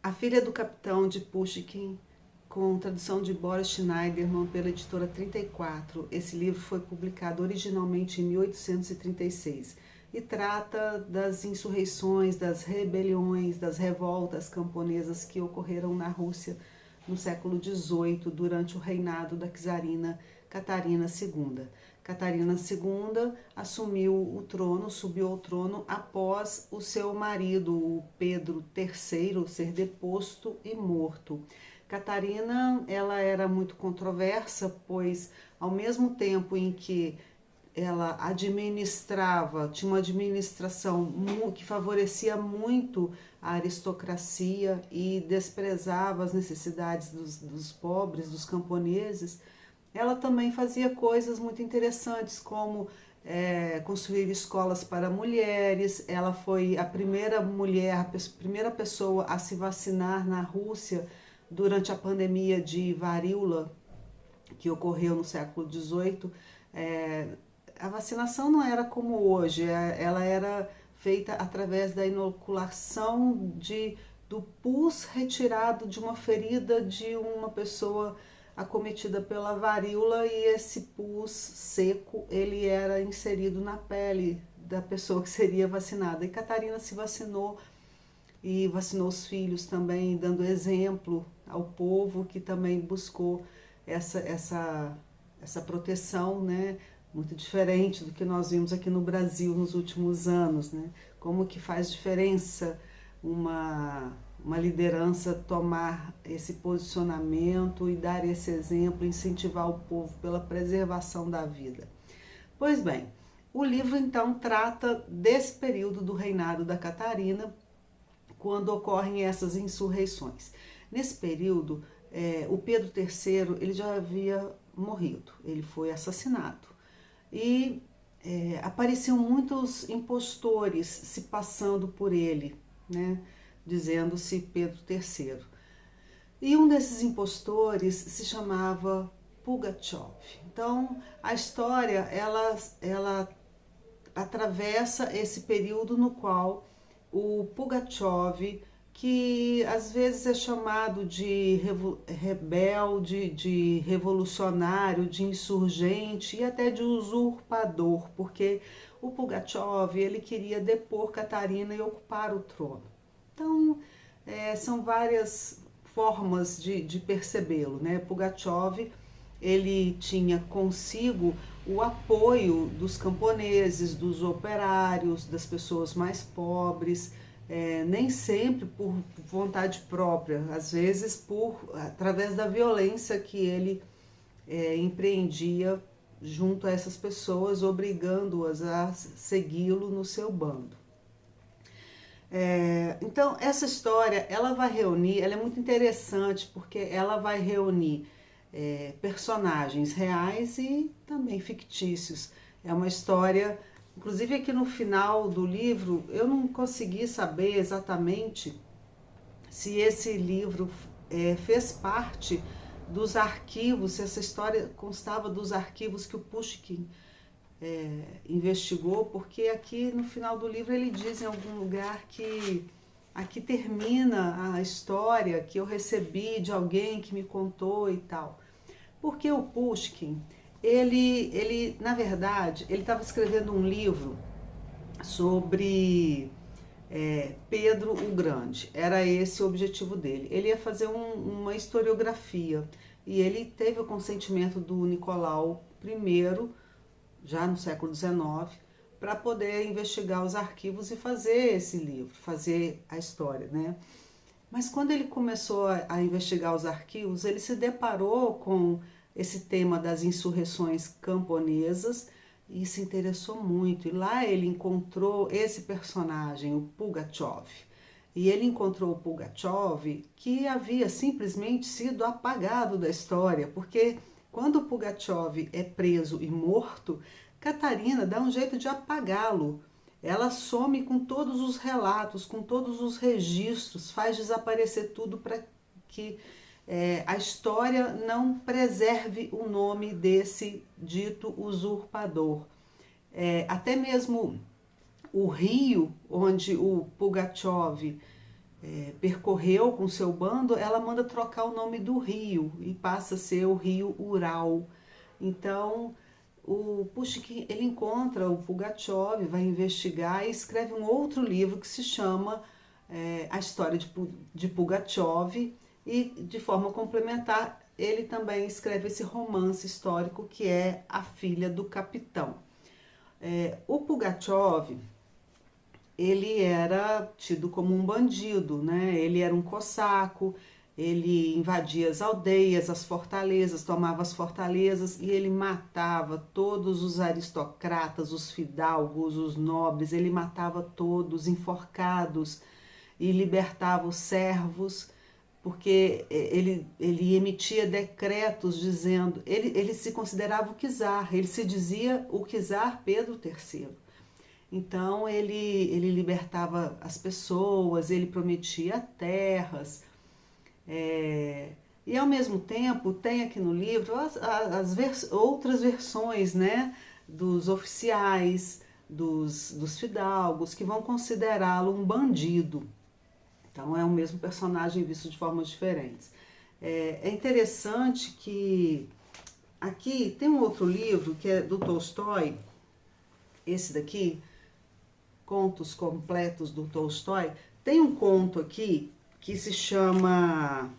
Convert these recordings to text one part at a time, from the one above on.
A Filha do Capitão, de Pushkin, com tradução de Boris Schneiderman pela editora 34. Esse livro foi publicado originalmente em 1836 e trata das insurreições, das rebeliões, das revoltas camponesas que ocorreram na Rússia no século XVIII, durante o reinado da czarina Catarina II. Catarina II assumiu o trono, subiu ao trono após o seu marido, o Pedro III, ser deposto e morto. Catarina, ela era muito controversa, pois ao mesmo tempo em que ela administrava, tinha uma administração que favorecia muito a aristocracia e desprezava as necessidades dos pobres, dos camponeses, ela também fazia coisas muito interessantes, como construir escolas para mulheres. Ela foi a primeira mulher, a primeira pessoa a se vacinar na Rússia durante a pandemia de varíola que ocorreu no século XVIII. A vacinação não era como hoje, ela era feita através da inoculação do pus retirado de uma ferida de uma pessoa acometida pela varíola, e esse pus seco ele era inserido na pele da pessoa que seria vacinada. E Catarina se vacinou e vacinou os filhos também, dando exemplo ao povo que também buscou essa proteção, né? Muito diferente do que nós vimos aqui no Brasil nos últimos anos, né? Como que faz diferença uma liderança tomar esse posicionamento e dar esse exemplo, incentivar o povo pela preservação da vida. Pois bem, o livro então trata desse período do reinado da Catarina, quando ocorrem essas insurreições. Nesse período, o Pedro III ele já havia morrido, ele foi assassinado. E apareciam muitos impostores se passando por ele, né, dizendo-se Pedro III. E um desses impostores se chamava Pugachev. Então, a história ela atravessa esse período no qual o Pugachev, que às vezes é chamado de rebelde, de revolucionário, de insurgente e até de usurpador, porque o Pugachev ele queria depor Catarina e ocupar o trono. Então, são várias formas de percebê-lo, né? Pugachev ele tinha consigo o apoio dos camponeses, dos operários, das pessoas mais pobres, nem sempre por vontade própria, às vezes através da violência que ele empreendia junto a essas pessoas, obrigando-as a segui-lo no seu bando. Então, essa história, ela vai reunir, ela é muito interessante, porque ela vai reunir personagens reais e também fictícios. É uma história, inclusive aqui no final do livro, eu não consegui saber exatamente se esse livro fez parte dos arquivos, se essa história constava dos arquivos que o Pushkin investigou, porque aqui no final do livro ele diz em algum lugar que aqui termina a história que eu recebi de alguém que me contou e tal. Porque o Pushkin, ele na verdade, ele estava escrevendo um livro sobre Pedro o Grande. Era esse o objetivo dele. Ele ia fazer uma historiografia e ele teve o consentimento do Nicolau I, já no século XIX, para poder investigar os arquivos e fazer esse livro, fazer a história, né? Mas quando ele começou a investigar os arquivos, ele se deparou com esse tema das insurreições camponesas e se interessou muito. E lá ele encontrou esse personagem, o Pugachev. E ele encontrou o Pugachev que havia simplesmente sido apagado da história, porque quando o Pugachev é preso e morto, Catarina dá um jeito de apagá-lo. Ela some com todos os relatos, com todos os registros, faz desaparecer tudo para que a história não preserve o nome desse dito usurpador. Até mesmo o rio onde o Pugachev percorreu com seu bando, ela manda trocar o nome do rio e passa a ser o rio Ural. Então, o Pushkin, ele encontra o Pugachev, vai investigar e escreve um outro livro que se chama A História de Pugachev, e de forma complementar ele também escreve esse romance histórico que é A Filha do Capitão. O Pugachev, ele era tido como um bandido, né? Ele era um cossaco, ele invadia as aldeias, as fortalezas, tomava as fortalezas e ele matava todos os aristocratas, os fidalgos, os nobres, ele matava todos enforcados e libertava os servos, porque ele emitia decretos dizendo, ele se considerava o czar, ele se dizia o czar Pedro III. Então ele libertava as pessoas, ele prometia terras, e ao mesmo tempo tem aqui no livro outras versões, né, dos oficiais, dos fidalgos, que vão considerá-lo um bandido. Então é o mesmo personagem visto de formas diferentes. É interessante que aqui tem um outro livro que é do Tolstói, esse daqui, Contos Completos do Tolstói. Tem um conto aqui que se chama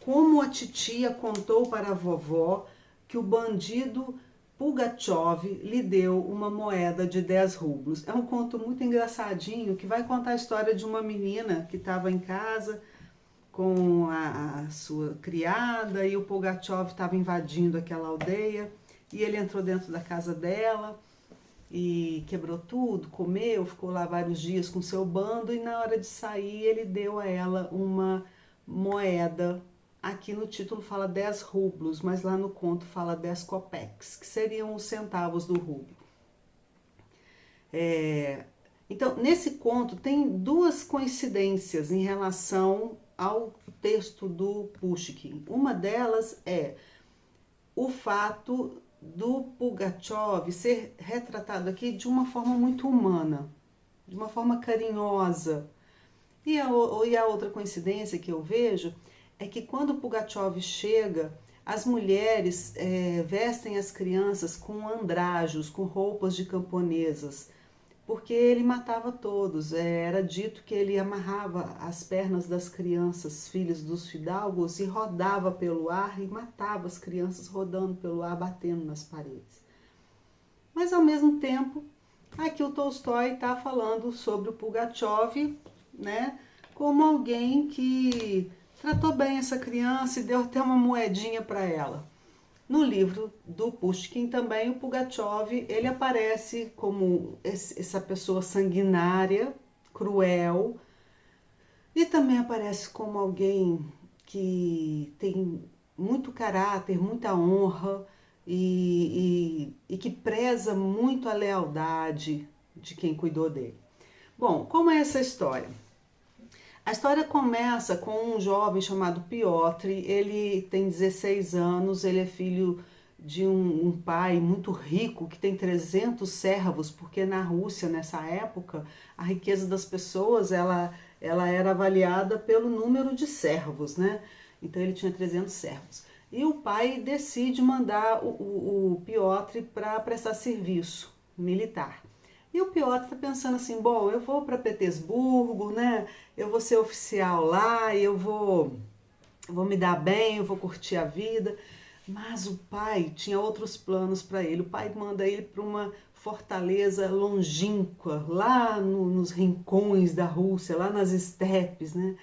Como a Titia Contou para a Vovó que o bandido Pugachev lhe deu uma moeda de 10 rublos. É um conto muito engraçadinho que vai contar a história de uma menina que estava em casa com a sua criada e o Pugachev estava invadindo aquela aldeia e ele entrou dentro da casa dela e quebrou tudo, comeu, ficou lá vários dias com seu bando e na hora de sair ele deu a ela uma moeda. Aqui no título fala 10 rublos, mas lá no conto fala 10 kopecks, que seriam os centavos do rublo. Então, nesse conto tem duas coincidências em relação ao texto do Pushkin. Uma delas é o fato do Pugachev ser retratado aqui de uma forma muito humana, de uma forma carinhosa. E a outra coincidência que eu vejo é que quando o Pugachev chega, as mulheres vestem as crianças com andrajos, com roupas de camponesas, porque ele matava todos. Era dito que ele amarrava as pernas das crianças, filhas dos fidalgos, e rodava pelo ar e matava as crianças rodando pelo ar, batendo nas paredes. Mas ao mesmo tempo, aqui o Tolstói está falando sobre o Pugachev, né, como alguém que tratou bem essa criança e deu até uma moedinha para ela. No livro do Pushkin também, o Pugachev, ele aparece como essa pessoa sanguinária, cruel, e também aparece como alguém que tem muito caráter, muita honra e que preza muito a lealdade de quem cuidou dele. Bom, como é essa história? A história começa com um jovem chamado Piotr. Ele tem 16 anos, ele é filho de um pai muito rico que tem 300 servos, porque na Rússia, nessa época, a riqueza das pessoas ela era avaliada pelo número de servos, né? Então ele tinha 300 servos. E o pai decide mandar o Piotr para prestar serviço militar. E o Piotr está pensando assim, bom, eu vou para Petersburgo, né? Eu vou ser oficial lá, eu vou me dar bem, eu vou curtir a vida. Mas o pai tinha outros planos para ele. O pai manda ele para uma fortaleza longínqua, lá nos rincões da Rússia, lá nas estepes, né?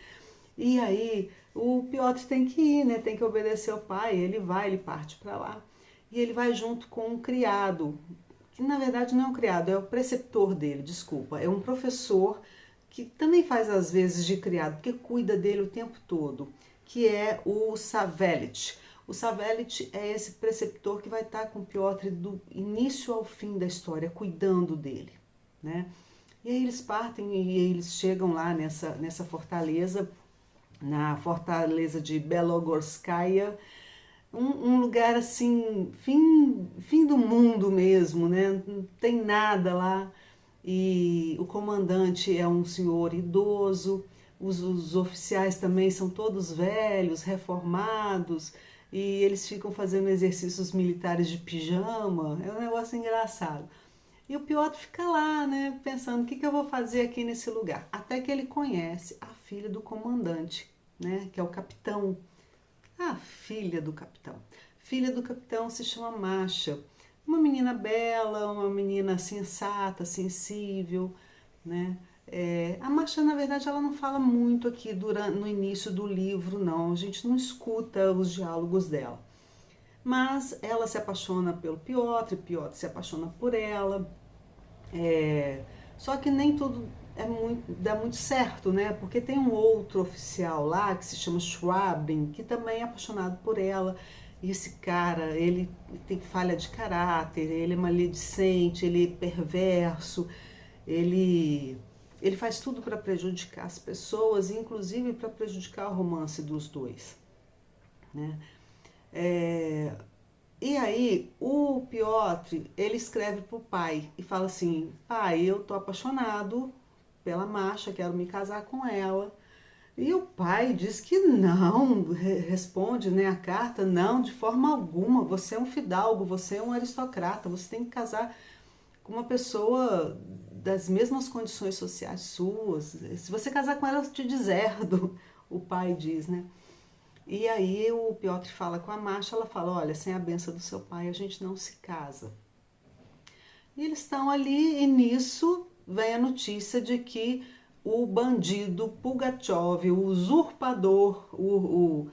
E aí o Piotr tem que ir, né? Tem que obedecer ao pai. Ele vai, ele parte para lá. E ele vai junto com um criado, que na verdade não é um criado, é o preceptor dele, desculpa. É um professor que também faz às vezes de criado, porque cuida dele o tempo todo, que é o Savelich. O Savelich é esse preceptor que vai estar com o Piotr do início ao fim da história, cuidando dele, né? E aí eles partem e eles chegam lá nessa fortaleza, na fortaleza de Belogorskaya, um lugar assim, fim do mundo mesmo, né? Não tem nada lá. E o comandante é um senhor idoso, os oficiais também são todos velhos, reformados, e eles ficam fazendo exercícios militares de pijama. É um negócio engraçado. E o Piotr fica lá, né, pensando o que eu vou fazer aqui nesse lugar. Até que ele conhece a filha do comandante, né, que é o capitão. A filha do capitão. Filha do capitão se chama Masha. Uma menina bela, uma menina sensata, sensível, né? A Masha, na verdade, ela não fala muito aqui no início do livro, não. A gente não escuta os diálogos dela. Mas ela se apaixona pelo Piotr, Piotr se apaixona por ela. Só que nem tudo dá muito certo, né? Porque tem um outro oficial lá que se chama Schwabin, que também é apaixonado por ela. E esse cara, ele tem falha de caráter, ele é maledicente, ele é perverso, ele, ele faz tudo para prejudicar as pessoas, inclusive para prejudicar o romance dos dois, né? E aí, o Piotr, ele escreve pro pai e fala assim: pai, eu tô apaixonado pela Masha, quero me casar com ela. E o pai diz que não, responde, né, a carta: não, de forma alguma, você é um fidalgo, você é um aristocrata, você tem que casar com uma pessoa das mesmas condições sociais suas. Se você casar com ela, eu te deserdo, o pai diz, né? E aí o Piotr fala com a Masha, ela fala: olha, sem a benção do seu pai a gente não se casa. E eles estão ali e nisso vem a notícia de que o bandido Pugachev, o usurpador, o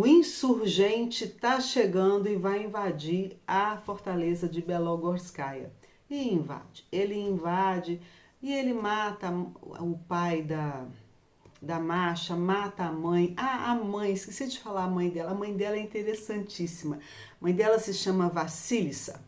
insurgente está chegando e vai invadir a fortaleza de Belogorskaya. E invade. Ele invade e ele mata o pai da Masha, mata a mãe. Ah, a mãe, esqueci de falar a mãe dela. A mãe dela é interessantíssima. A mãe dela se chama Vassilissa.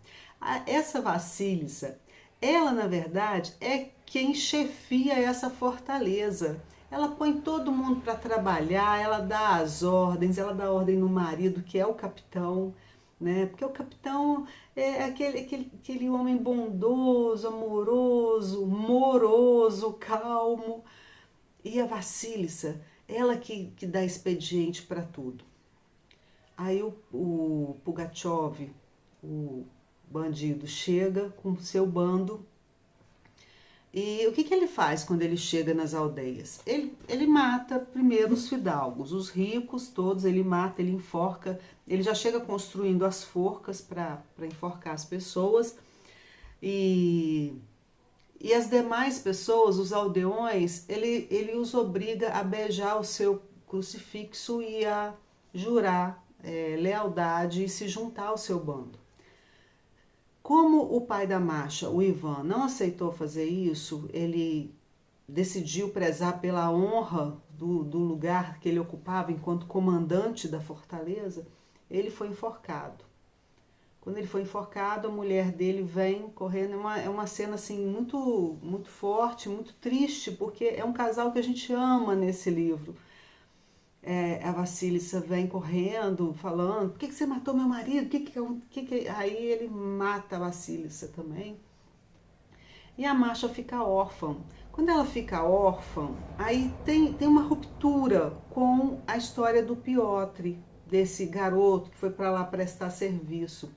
Essa Vassilissa, ela na verdade é quem chefia essa fortaleza. Ela põe todo mundo para trabalhar, ela dá as ordens, ela dá ordem no marido, que é o capitão, né? Porque o capitão é aquele homem bondoso, amoroso, moroso, calmo. E a Vassilissa, ela que dá expediente para tudo. Aí o Pugachev, o bandido, chega com seu bando. E o que ele faz quando ele chega nas aldeias? Ele mata primeiro os fidalgos, os ricos todos, ele mata, ele enforca. Ele já chega construindo as forcas para enforcar as pessoas. E as demais pessoas, os aldeões, ele os obriga a beijar o seu crucifixo e a jurar lealdade e se juntar ao seu bando. Como o pai da Masha, o Ivan, não aceitou fazer isso, ele decidiu prezar pela honra do lugar que ele ocupava enquanto comandante da fortaleza, ele foi enforcado. Quando ele foi enforcado, a mulher dele vem correndo. É uma cena assim muito, muito forte, muito triste, porque é um casal que a gente ama nesse livro. A Vassilissa vem correndo, falando: por que você matou meu marido? Aí ele mata a Vassilissa também. E a Masha fica órfã. Quando ela fica órfã, aí tem uma ruptura com a história do Piotr, desse garoto que foi para lá prestar serviço.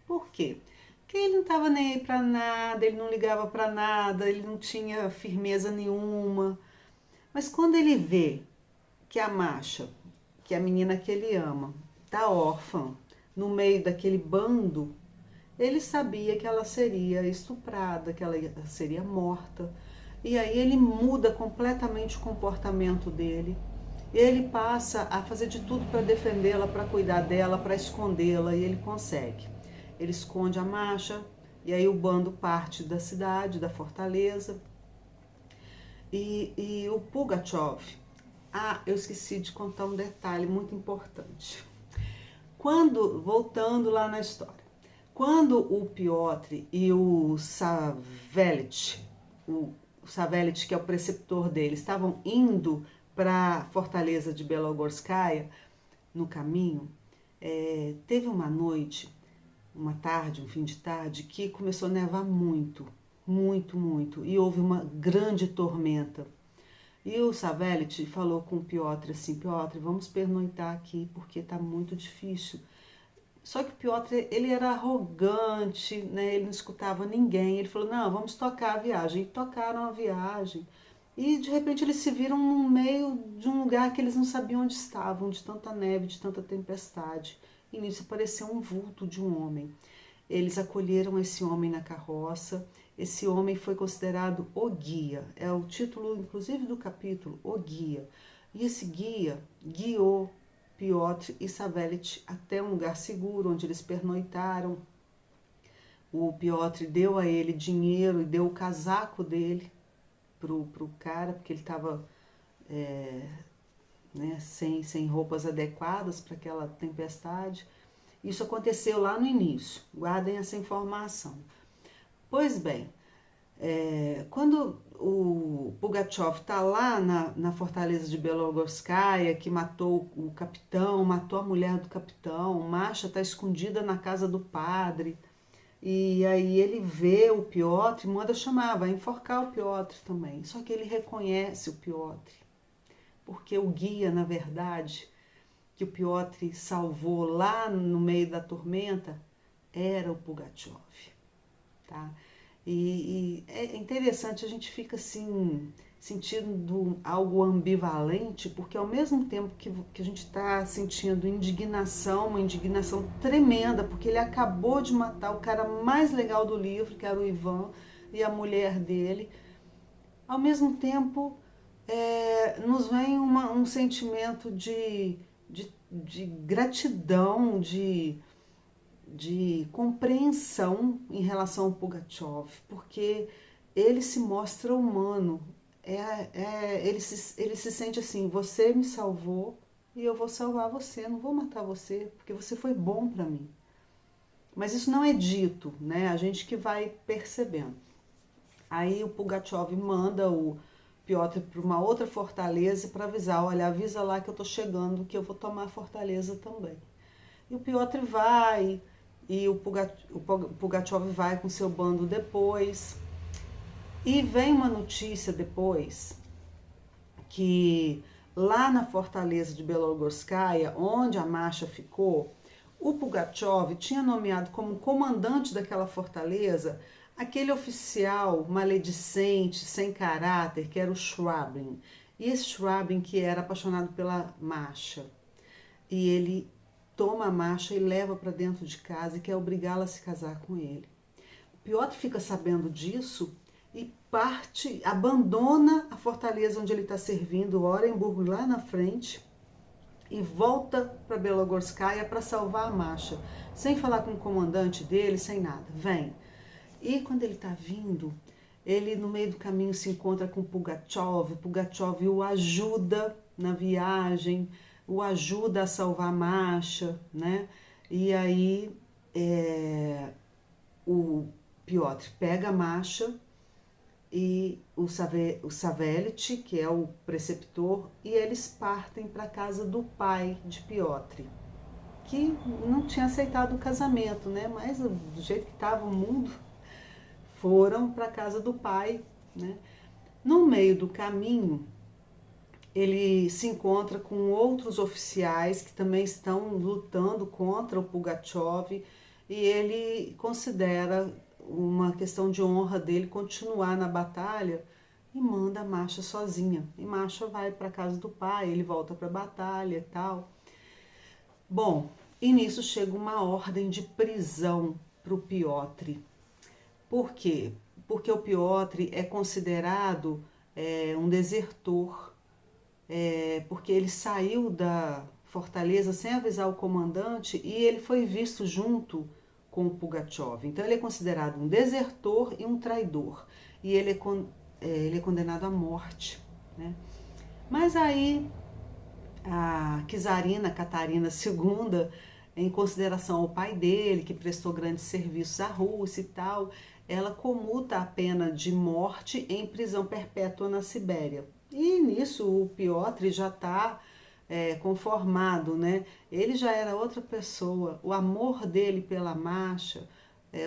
Por quê? Porque ele não estava nem aí para nada, ele não ligava para nada, ele não tinha firmeza nenhuma. Mas quando ele vê que a Masha, que é a menina que ele ama, tá órfã, no meio daquele bando, ele sabia que ela seria estuprada, que ela seria morta. E aí ele muda completamente o comportamento dele. Ele passa a fazer de tudo para defendê-la, para cuidar dela, para escondê-la, e ele consegue. Ele esconde a Masha, e aí o bando parte da cidade, da fortaleza. E o Pugachev, eu esqueci de contar um detalhe muito importante. Voltando lá na história, quando o Piotr e o Savelich, que é o preceptor dele, estavam indo para a fortaleza de Belogorskaya, no caminho, teve uma noite, uma tarde, um fim de tarde, que começou a nevar muito. muito, muito. E houve uma grande tormenta. E o Savelit falou com o Piotr assim, Piotr, vamos pernoitar aqui porque está muito difícil. Só que o Piotr, ele era arrogante, né? Ele não escutava ninguém. Ele falou, não, vamos tocar a viagem. E tocaram a viagem. E de repente eles se viram no meio de um lugar que eles não sabiam onde estavam, de tanta neve, de tanta tempestade. E nisso apareceu um vulto de um homem. Eles acolheram esse homem na carroça. Esse homem foi considerado o guia. É o título, inclusive, do capítulo, o guia. E esse guia guiou Piotr e Savelit até um lugar seguro, onde eles pernoitaram. O Piotr deu a ele dinheiro e deu o casaco dele pro cara, porque ele estava né, sem roupas adequadas para aquela tempestade. Isso aconteceu lá no início, guardem essa informação. Pois bem, quando o Pugachev está lá na fortaleza de Belogorskaya, que matou o capitão, matou a mulher do capitão, Masha está escondida na casa do padre, e aí ele vê o Piotr e manda chamar, vai enforcar o Piotr também. Só que ele reconhece o Piotr, porque o guia, na verdade, que o Piotr salvou lá no meio da tormenta, era o Pugachev, tá? E é interessante, a gente fica assim, sentindo algo ambivalente, porque ao mesmo tempo que a gente está sentindo indignação, uma indignação tremenda, porque ele acabou de matar o cara mais legal do livro, que era o Ivan, e a mulher dele, ao mesmo tempo nos vem um sentimento de gratidão, de compreensão em relação ao Pugachev, porque ele se mostra humano, ele se sente assim, você me salvou e eu vou salvar você, não vou matar você, porque você foi bom para mim. Mas isso não é dito, né? A gente que vai percebendo. Aí o Pugachev manda o Piotr para uma outra fortaleza para avisar, olha, avisa lá que eu tô chegando, que eu vou tomar a fortaleza também. E o Piotr vai, e o Pugachev vai com seu bando depois. E vem uma notícia depois que lá na fortaleza de Belogorskaya, onde a marcha ficou, o Pugachev tinha nomeado como comandante daquela fortaleza aquele oficial maledicente, sem caráter, que era o Schwabin. E esse Schwabin que era apaixonado pela Masha. E ele toma a Masha e leva para dentro de casa e quer obrigá-la a se casar com ele. O Piotr fica sabendo disso e parte, abandona a fortaleza onde ele está servindo, Orenburg, lá na frente, e volta para Belogorskaya para salvar a Masha, sem falar com o comandante dele, sem nada. Vem. E quando ele está vindo, ele no meio do caminho se encontra com Pugachev. Pugachev o ajuda na viagem, o ajuda a salvar a Masha, né? E aí o Piotr pega a Masha e o Savelit, que é o preceptor, e eles partem para a casa do pai de Piotr, que não tinha aceitado o casamento, né? Mas do jeito que estava o mundo, foram para a casa do pai, né? No meio do caminho, ele se encontra com outros oficiais que também estão lutando contra o Pugachev e ele considera uma questão de honra dele continuar na batalha e manda a Masha sozinha. E Masha vai para a casa do pai, ele volta para a batalha e tal. Bom, e nisso chega uma ordem de prisão para o Piotr. Por quê? Porque o Piotr é considerado um desertor, porque ele saiu da fortaleza sem avisar o comandante e ele foi visto junto com o Pugachev. Então ele é considerado um desertor e um traidor. E ele é condenado à morte, né? Mas aí a czarina Catarina II, em consideração ao pai dele, que prestou grandes serviços à Rússia e tal, ela comuta a pena de morte em prisão perpétua na Sibéria. E nisso o Piotr já está conformado, né? Ele já era outra pessoa. O amor dele pela Masha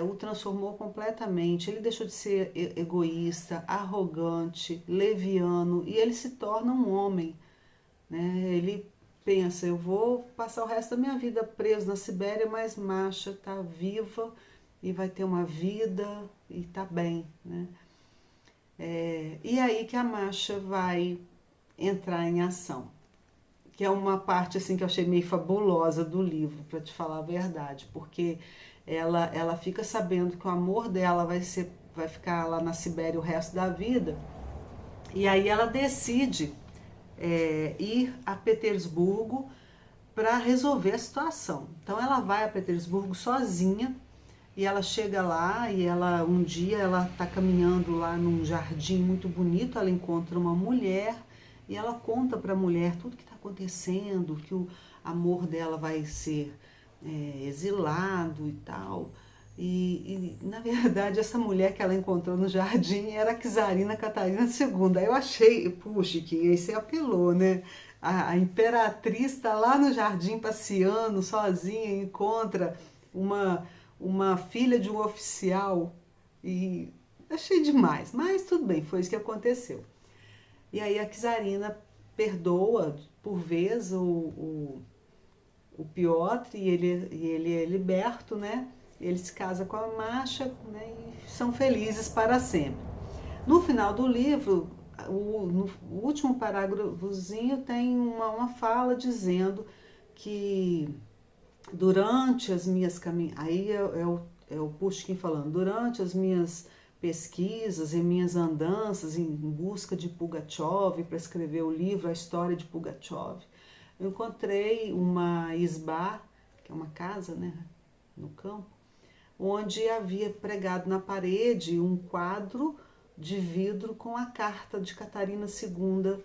o transformou completamente. Ele deixou de ser egoísta, arrogante, leviano, e ele se torna um homem, né? Ele pensa, eu vou passar o resto da minha vida preso na Sibéria, mas Masha está viva e vai ter uma vida e está bem, né? E aí que a Masha vai entrar em ação, que é uma parte assim que eu achei meio fabulosa do livro, para te falar a verdade, porque ela fica sabendo que o amor dela vai ficar lá na Sibéria o resto da vida, e aí ela decide ir a Petersburgo para resolver a situação. Então ela vai a Petersburgo sozinha e ela chega lá e um dia ela está caminhando lá num jardim muito bonito, ela encontra uma mulher e ela conta para a mulher tudo que está acontecendo, que o amor dela vai ser exilado e tal. Na verdade, essa mulher que ela encontrou no jardim era a Czarina Catarina II. Aí eu achei, puxa, que aí você apelou, né? A imperatriz está lá no jardim passeando sozinha e encontra uma filha de um oficial. E achei demais, mas tudo bem, foi isso que aconteceu. E aí a Czarina perdoa por vez o Piotr e ele é liberto, né? Ele se casa com a Masha, né, e são felizes para sempre. No final do livro, no último parágrafozinho tem uma fala dizendo que durante as minhas caminhadas, aí é o Pushkin falando, durante as minhas pesquisas e minhas andanças em busca de Pugachev, para escrever o livro A História de Pugachev, eu encontrei uma isbá, que é uma casa, né, no campo, onde havia pregado na parede um quadro de vidro com a carta de Catarina II,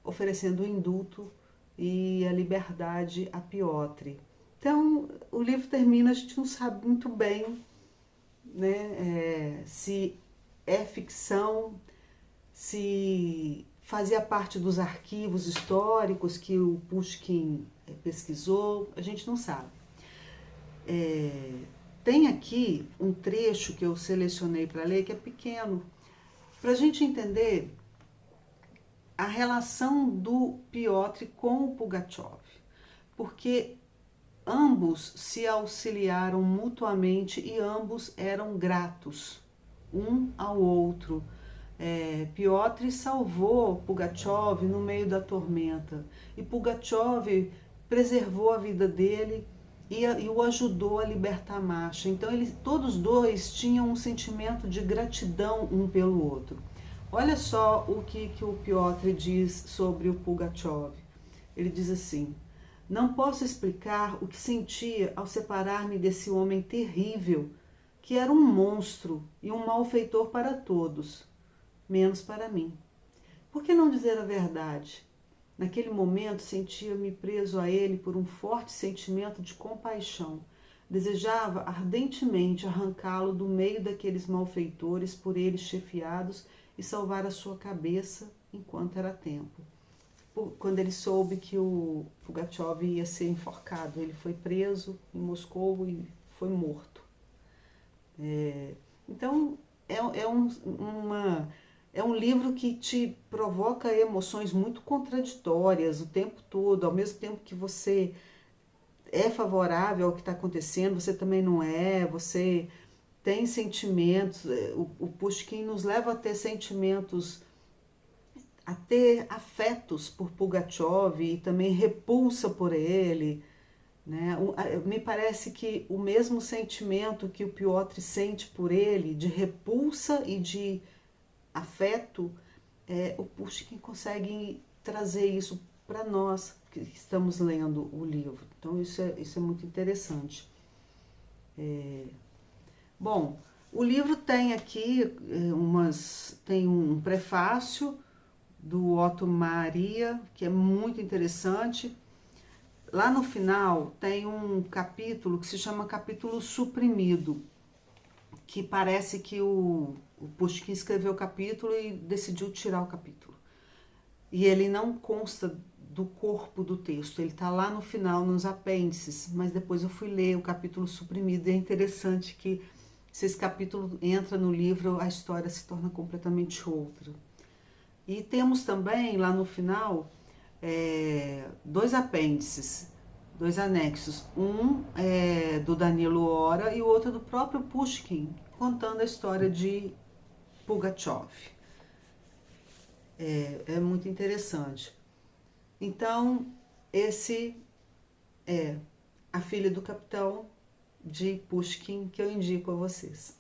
oferecendo o indulto e a liberdade a Piotr. Então, o livro termina, a gente não sabe muito bem, né, se é ficção, se fazia parte dos arquivos históricos que o Pushkin pesquisou, a gente não sabe. Tem aqui um trecho que eu selecionei para ler, que é pequeno, para a gente entender a relação do Piotr com o Pugachev, porque ambos se auxiliaram mutuamente e ambos eram gratos um ao outro. Piotr salvou Pugachev no meio da tormenta e Pugachev preservou a vida dele e o ajudou a libertar Masha. Então todos dois tinham um sentimento de gratidão um pelo outro. Olha só o que o Piotr diz sobre o Pugachev. Ele diz assim: não posso explicar o que sentia ao separar-me desse homem terrível, que era um monstro e um malfeitor para todos, menos para mim. Por que não dizer a verdade? Naquele momento sentia-me preso a ele por um forte sentimento de compaixão. Desejava ardentemente arrancá-lo do meio daqueles malfeitores por eles chefiados e salvar a sua cabeça enquanto era tempo. Quando ele soube que o Pugachev ia ser enforcado, ele foi preso em Moscou e foi morto. Então, é um livro que te provoca emoções muito contraditórias o tempo todo, ao mesmo tempo que você é favorável ao que está acontecendo, você também não é, você tem sentimentos, o Pushkin nos leva a ter sentimentos, a ter afetos por Pugachev e também repulsa por ele, né? Me parece que o mesmo sentimento que o Piotr sente por ele, de repulsa e de afeto, o Pushkin consegue trazer isso para nós que estamos lendo o livro. Então isso é muito interessante. Bom, o livro tem aqui tem um prefácio do Otto Maria, que é muito interessante. Lá no final tem um capítulo que se chama Capítulo Suprimido, que parece que o Pushkin escreveu o capítulo e decidiu tirar o capítulo. E ele não consta do corpo do texto. Ele está lá no final, nos apêndices, mas depois eu fui ler o capítulo suprimido e é interessante que se esse capítulo entra no livro, a história se torna completamente outra. E temos também lá no final dois apêndices, dois anexos. Um é do Danilo Ora e o outro é do próprio Pushkin, contando a história de Pugachev. É muito interessante. Então, esse é A Filha do Capitão, de Pushkin, que eu indico a vocês.